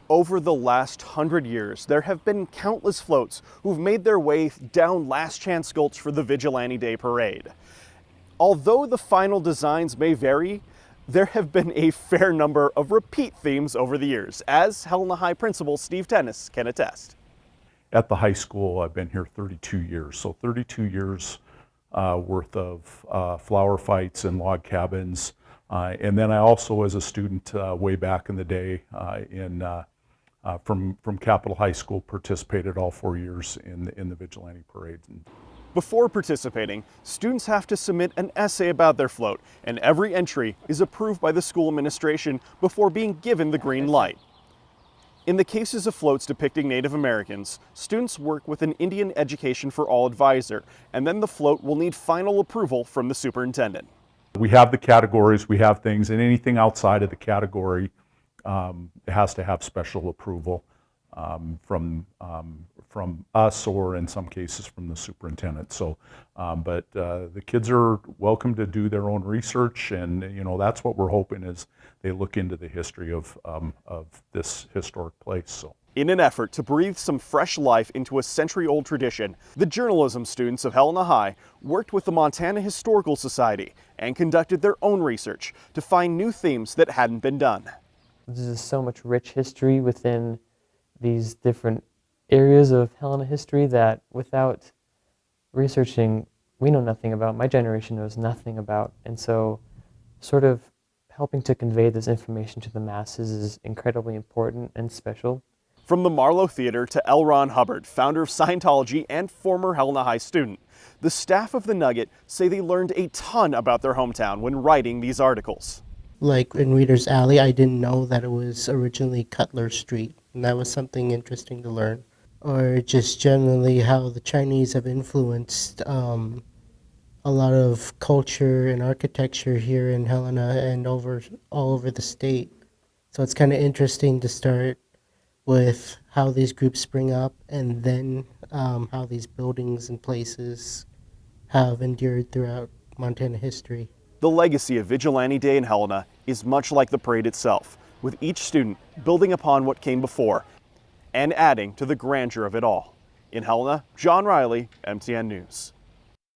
Over the last 100 years, there have been countless floats who've made their way down Last Chance Gulch for the Vigilante Day Parade. Although the final designs may vary, there have been a fair number of repeat themes over the years, as Helena High Principal Steve Tennis can attest. At the high school, I've been here 32 years, so 32 years worth of flower fights and log cabins. And then I also, as a student way back in the day from Capitol High School, participated all 4 years in the Vigilante Parade. Before participating, students have to submit an essay about their float, and every entry is approved by the school administration before being given the green light. In the cases of floats depicting Native Americans, students work with an Indian Education for All advisor, and then the float will need final approval from the superintendent. We have the categories, we have things, and anything outside of the category has to have special approval from us, or in some cases from the superintendent. So, but the kids are welcome to do their own research, and that's what we're hoping is they look into the history of this historic place. So, in an effort to breathe some fresh life into a century-old tradition, the journalism students of Helena High worked with the Montana Historical Society and conducted their own research to find new themes that hadn't been done. There's so much rich history within these different areas of Helena history that without researching, we know nothing about, my generation knows nothing about. And so sort of helping to convey this information to the masses is incredibly important and special. From the Marlowe Theater to L. Ron Hubbard, founder of Scientology and former Helena High student, the staff of the Nugget say they learned a ton about their hometown when writing these articles. Like in Reader's Alley, I didn't know that it was originally Cutler Street, and that was something interesting to learn. Or just generally how the Chinese have influenced a lot of culture and architecture here in Helena and all over the state. So it's kind of interesting to start with how these groups spring up, and then how these buildings and places have endured throughout Montana history. The legacy of Vigilante Day in Helena is much like the parade itself, with each student building upon what came before and adding to the grandeur of it all. In Helena, John Riley, MTN News.